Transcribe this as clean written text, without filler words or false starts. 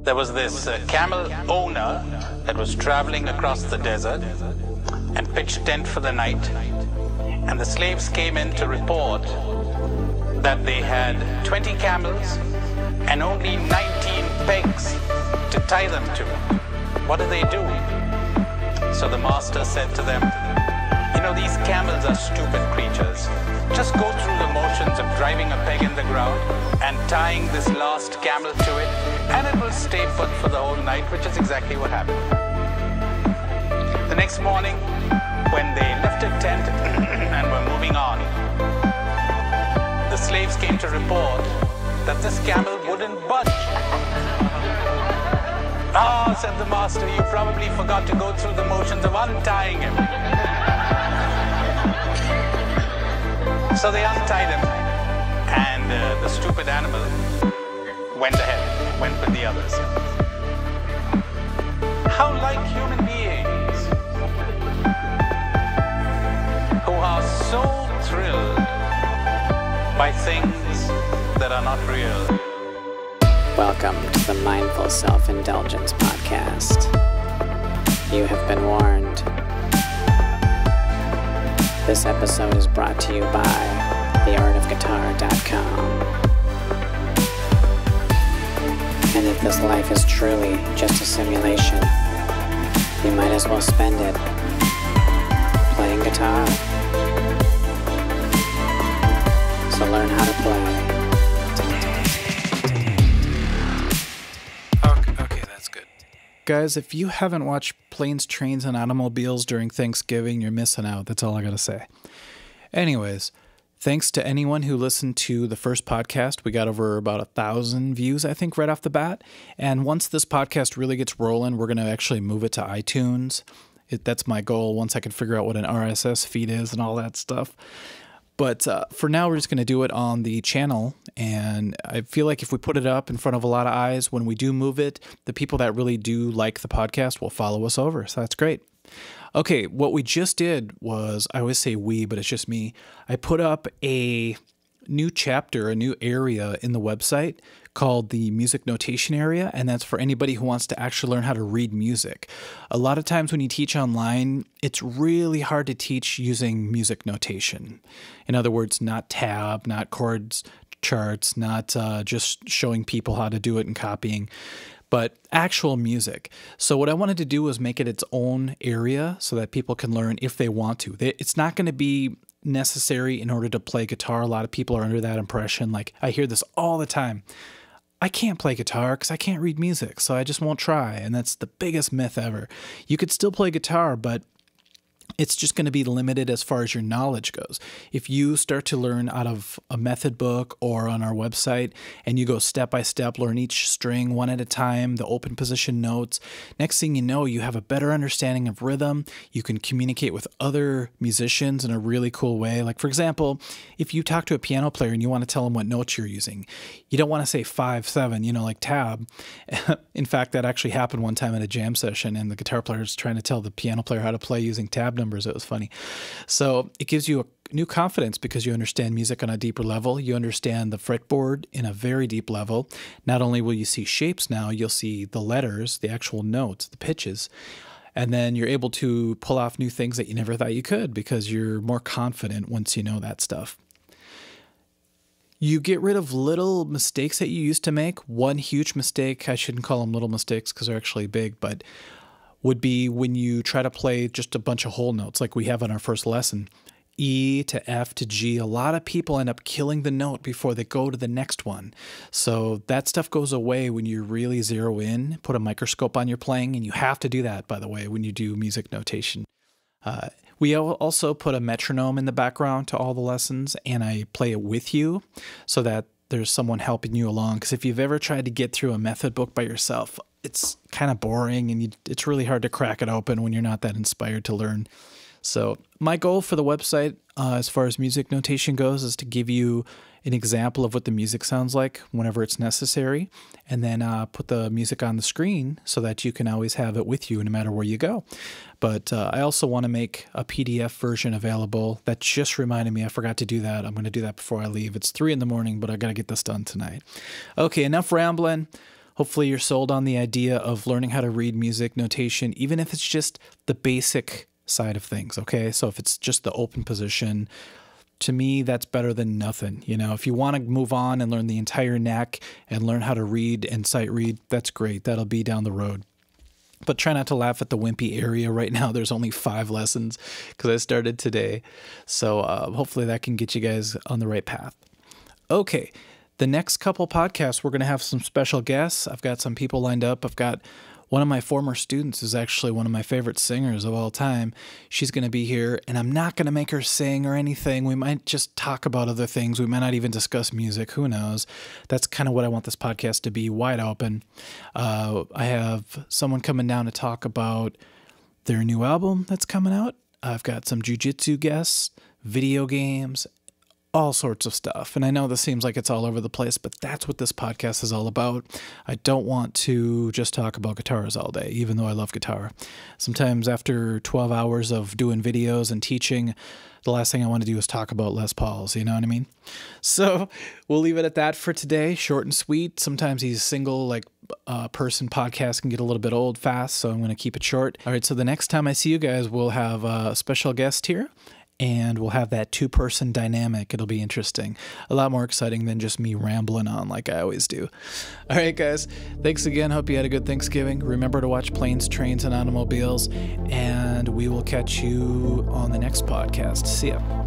There was this camel owner that was traveling across the desert and pitched tent for the night. And the slaves came in to report that they had 20 camels and only 19 pegs to tie them to. What do they do? So the master said to them, you know, these camels are stupid creatures. Just go through the motions of driving a peg in the ground and tying this last camel to it, and it will stay put for the whole night, which is exactly what happened. The next morning, when they left a tent and were moving on, the slaves came to report that this camel wouldn't budge. Ah, said the master, you probably forgot to go through the motions of untying him. So they untied him, and the stupid animal went ahead, went with the others. How like human beings, who are so thrilled by things that are not real. Welcome to the Mindful Self-Indulgence Podcast. You have been warned. This episode is brought to you by theartofguitar.com. And if this life is truly just a simulation, you might as well spend it playing guitar. So learn how to play. Okay, that's good. Guys, if you haven't watched Planes, Trains, and Automobiles during Thanksgiving, you're missing out. That's all I gotta say. Anyways, thanks to anyone who listened to the first podcast. We got over about 1,000 views, I think, right off the bat. And once this podcast really gets rolling, we're gonna actually move it to iTunes. That's my goal, once I can figure out what an RSS feed is and all that stuff. But for now, we're just going to do it on the channel, and I feel like if we put it up in front of a lot of eyes, when we do move it, the people that really do like the podcast will follow us over, so that's great. Okay, what we just did was, I always say we, but it's just me, I put up a new chapter, a new area in the website called the music notation area, and that's for anybody who wants to actually learn how to read music. A lot of times when you teach online, it's really hard to teach using music notation. In other words, not tab, not chords, charts, not just showing people how to do it and copying, but actual music. So what I wanted to do was make it its own area so that people can learn if they want to. It's not going to be necessary in order to play guitar. A lot of people are under that impression. Like, I hear this all the time. I can't play guitar because I can't read music, so I just won't try. And that's the biggest myth ever. You could still play guitar, but it's just going to be limited as far as your knowledge goes. If you start to learn out of a method book or on our website and you go step by step, learn each string one at a time, the open position notes, next thing you know, you have a better understanding of rhythm. You can communicate with other musicians in a really cool way. Like, for example, if you talk to a piano player and you want to tell them what notes you're using, you don't want to say 5, 7, you know, like tab. In fact, that actually happened one time at a jam session, and the guitar player was trying to tell the piano player how to play using tab numbers. It was funny. So it gives you a new confidence because you understand music on a deeper level. You understand the fretboard in a very deep level. Not only will you see shapes now, you'll see the letters, the actual notes, the pitches. And then you're able to pull off new things that you never thought you could because you're more confident once you know that stuff. You get rid of little mistakes that you used to make. One huge mistake, I shouldn't call them little mistakes because they're actually big, but would be when you try to play just a bunch of whole notes like we have on our first lesson. E to F to G. A lot of people end up killing the note before they go to the next one. So that stuff goes away when you really zero in, put a microscope on your playing, and you have to do that, by the way, when you do music notation. We also put a metronome in the background to all the lessons, and I play it with you so that there's someone helping you along. Because if you've ever tried to get through a method book by yourself, it's kind of boring, and it's really hard to crack it open when you're not that inspired to learn. So my goal for the website, as far as music notation goes, is to give you an example of what the music sounds like whenever it's necessary, and then put the music on the screen so that you can always have it with you no matter where you go. But I also want to make a PDF version available. That just reminded me, I forgot to do that. I'm going to do that before I leave. It's 3 in the morning, but I got to get this done tonight. Okay, enough rambling. Hopefully you're sold on the idea of learning how to read music notation, even if it's just the basic side of things, okay? So if it's just the open position, to me, that's better than nothing. You know, if you want to move on and learn the entire neck and learn how to read and sight read, that's great. That'll be down the road. But try not to laugh at the wimpy area right now. There's only 5 lessons because I started today. So hopefully that can get you guys on the right path. Okay, the next couple podcasts, we're going to have some special guests. I've got some people lined up. I've got one of my former students who's actually one of my favorite singers of all time. She's going to be here, and I'm not going to make her sing or anything. We might just talk about other things. We might not even discuss music. Who knows? That's kind of what I want this podcast to be, wide open. I have someone coming down to talk about their new album that's coming out. I've got some jiu-jitsu guests, video games, all sorts of stuff. And I know this seems like it's all over the place, but that's what this podcast is all about. I don't want to just talk about guitars all day, even though I love guitar. Sometimes after 12 hours of doing videos and teaching, the last thing I want to do is talk about Les Pauls, you know what I mean? So we'll leave it at that for today. Short and sweet. Sometimes these single person podcasts can get a little bit old fast, so I'm going to keep it short. All right, so the next time I see you guys, we'll have a special guest here. And we'll have that 2-person dynamic. It'll be interesting. A lot more exciting than just me rambling on like I always do. All right, guys. Thanks again. Hope you had a good Thanksgiving. Remember to watch Planes, Trains, and Automobiles. And we will catch you on the next podcast. See ya.